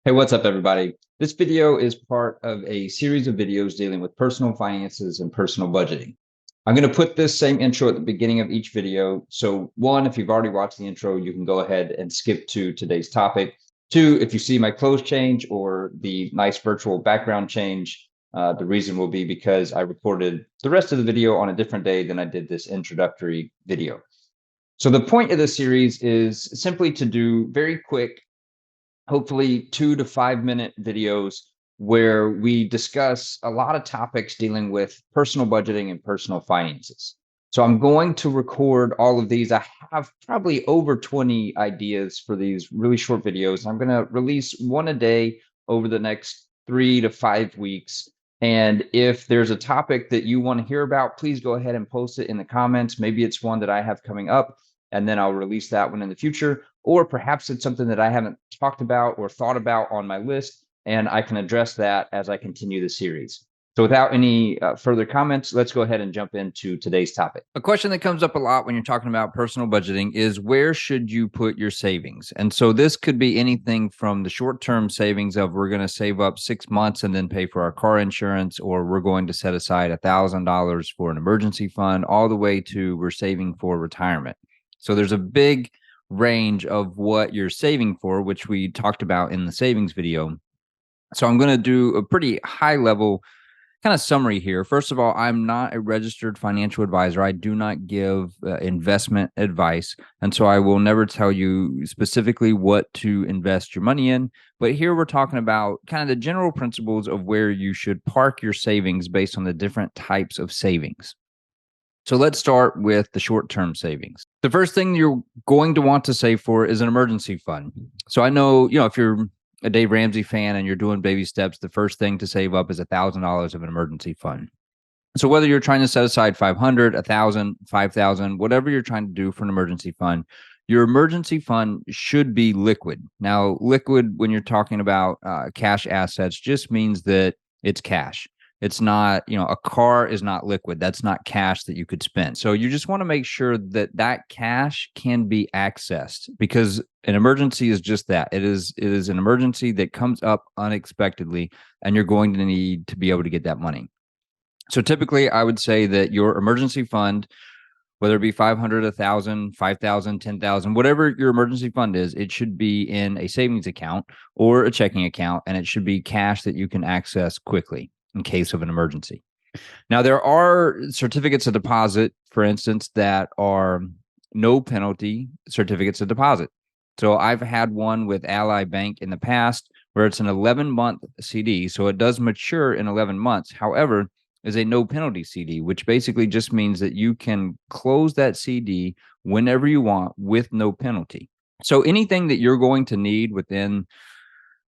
Hey, what's up, everybody? This video is part of a series of videos dealing with personal finances and personal budgeting. I'm going to put this same intro at the beginning of each video. So one, if you've already watched the intro, you can go ahead and skip to today's topic. Two, if you see my clothes change or the nice virtual background change, the reason will be because I recorded the rest of the video on a different day than I did this introductory video. So the point of this series is simply to do very quick, hopefully 2 to 5 minute videos where we discuss a lot of topics dealing with personal budgeting and personal finances. So I'm going to record all of these. I have probably over 20 ideas for these really short videos. I'm going to release one a day over the next 3 to 5 weeks. And if there's a topic that you want to hear about, please go ahead and post it in the comments. Maybe it's one that I have coming up, and then I'll release that one in the future. Or perhaps it's something that I haven't talked about or thought about on my list, and I can address that as I continue the series. So without any further comments, let's go ahead and jump into today's topic. A question that comes up a lot when you're talking about personal budgeting is where should you put your savings? And so this could be anything from the short-term savings of we're going to save up 6 months and then pay for our car insurance, or we're going to set aside $1,000 for an emergency fund, all the way to we're saving for retirement. So there's a big range of what you're saving for, which we talked about in the savings video. So I'm going to do a pretty high level kind of summary here. First of all, I'm not a registered financial advisor. I do not give investment advice. And so I will never tell you specifically what to invest your money in. But here we're talking about kind of the general principles of where you should park your savings based on the different types of savings. So let's start with the short-term savings. The first thing you're going to want to save for is an emergency fund. So I know, if you're a Dave Ramsey fan and you're doing baby steps, the first thing to save up is $1,000 of an emergency fund. So whether you're trying to set aside 500, 1,000, 5,000, whatever you're trying to do for an emergency fund, your emergency fund should be liquid. Now, liquid, when you're talking about cash assets, just means that it's cash. It's not, a car is not liquid. That's not cash that you could spend. So you just want to make sure that that cash can be accessed, because an emergency is just that. It is an emergency that comes up unexpectedly, and you're going to need to be able to get that money. So typically I would say that your emergency fund, whether it be 500, 1,000, 5,000, 10,000, whatever your emergency fund is, it should be in a savings account or a checking account, and it should be cash that you can access quickly in case of an emergency. Now, there are certificates of deposit, for instance, that are no penalty certificates of deposit. So I've had one with Ally Bank in the past where it's an 11-month CD. So it does mature in 11 months. However, is a no penalty CD, which basically just means that you can close that CD whenever you want with no penalty. So anything that you're going to need within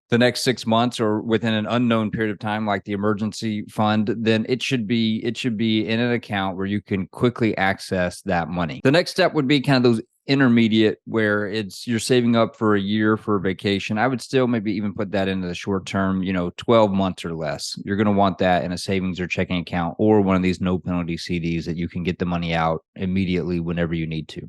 the next 6 months or within an unknown period of time, like the emergency fund, then it should be in an account where you can quickly access that money. The next step would be kind of those intermediate, where you're saving up for a year for a vacation. I would still maybe even put that into the short term, 12 months or less. You're going to want that in a savings or checking account or one of these no penalty CDs that you can get the money out immediately whenever you need to.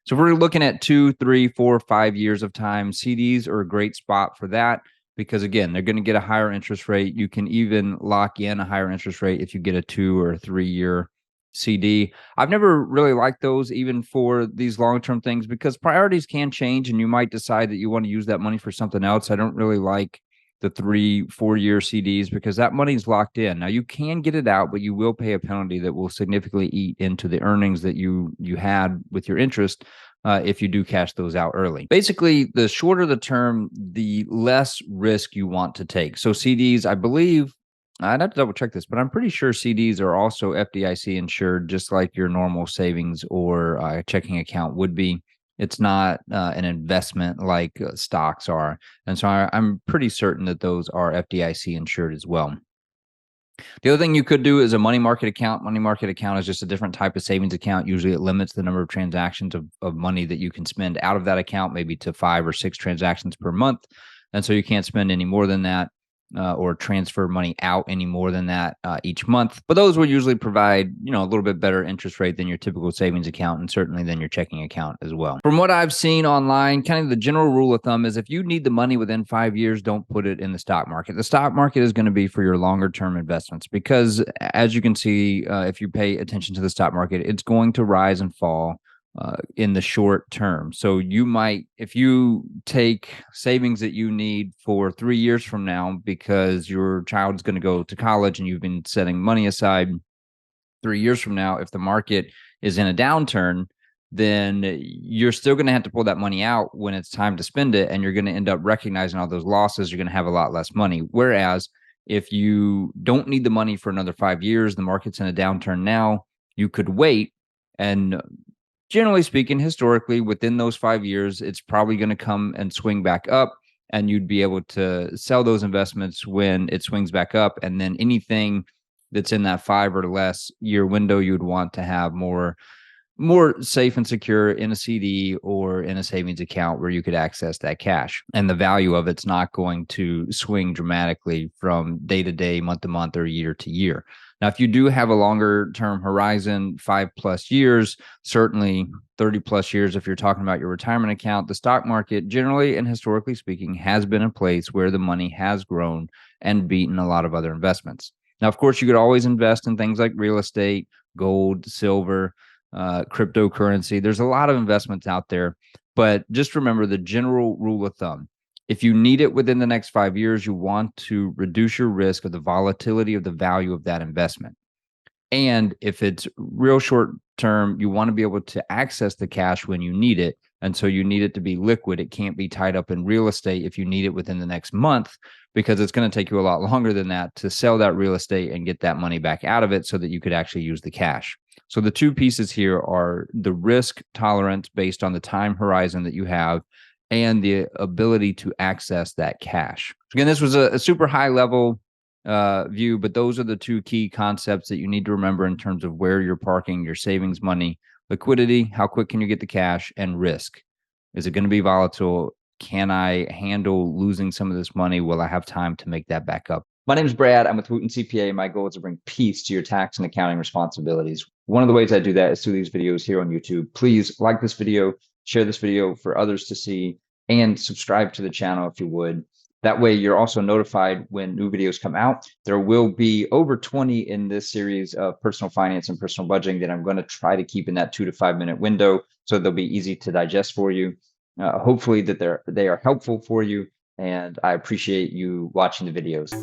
So if we're looking at 2, 3, 4, 5 years of time, CDs are a great spot for that, because again, they're going to get a higher interest rate. You can even lock in a higher interest rate if you get a 2 or 3 year CD. I've never really liked those even for these long-term things, because priorities can change and you might decide that you want to use that money for something else. I don't really like the 3, 4 year CDs because that money's locked in. Now you can get it out, but you will pay a penalty that will significantly eat into the earnings that you had with your interest if you do cash those out early. Basically, the shorter the term, the less risk you want to take. So CDs, I believe, I'd have to double check this, but I'm pretty sure CDs are also FDIC insured, just like your normal savings or checking account would be. It's not an investment like stocks are. And so I'm pretty certain that those are FDIC insured as well. The other thing you could do is a money market account. Money market account is just a different type of savings account. Usually it limits the number of transactions of money that you can spend out of that account, maybe to 5 or 6 transactions per month. And so you can't spend any more than that. or transfer money out any more than that each month. But those will usually provide, a little bit better interest rate than your typical savings account, and certainly than your checking account as well. From what I've seen online, kind of the general rule of thumb is if you need the money within 5 years, don't put it in the stock market. The stock market is going to be for your longer term investments because, as you can see, if you pay attention to the stock market, it's going to rise and fall in the short term. So you might, if you take savings that you need for 3 years from now because your child's going to go to college and you've been setting money aside 3 years from now, if the market is in a downturn, then you're still going to have to pull that money out when it's time to spend it. And you're going to end up recognizing all those losses. You're going to have a lot less money. Whereas if you don't need the money for another 5 years, the market's in a downturn now, you could wait. And generally speaking, historically, within those 5 years, it's probably going to come and swing back up, and you'd be able to sell those investments when it swings back up. And then anything that's in that 5 or less year window, you'd want to have more safe and secure in a CD or in a savings account where you could access that cash. And the value of it's not going to swing dramatically from day to day, month to month, or year to year. Now, if you do have a longer term horizon, 5+ years, certainly 30+ years, if you're talking about your retirement account, the stock market generally and historically speaking has been a place where the money has grown and beaten a lot of other investments. Now, of course, you could always invest in things like real estate, gold, silver, cryptocurrency. There's a lot of investments out there, but just remember the general rule of thumb. If you need it within the next 5 years, you want to reduce your risk of the volatility of the value of that investment. And if it's real short term, you want to be able to access the cash when you need it. And so you need it to be liquid. It can't be tied up in real estate if you need it within the next month, because it's going to take you a lot longer than that to sell that real estate and get that money back out of it so that you could actually use the cash. So the two pieces here are the risk tolerance based on the time horizon that you have and the ability to access that cash. Again, this was a super high level view, but those are the two key concepts that you need to remember in terms of where you're parking your savings money: liquidity, how quick can you get the cash, and risk. Is it going to be volatile? Can I handle losing some of this money? Will I have time to make that back up? My name is Brad. I'm with Wooten CPA. My goal is to bring peace to your tax and accounting responsibilities. One of the ways I do that is through these videos here on YouTube. Please like this video, share this video for others to see, and subscribe to the channel if you would. That way you're also notified when new videos come out. There will be over 20 in this series of personal finance and personal budgeting that I'm going to try to keep in that 2 to 5 minute window, so they'll be easy to digest for you. Hopefully that they are helpful for you, and I appreciate you watching the videos.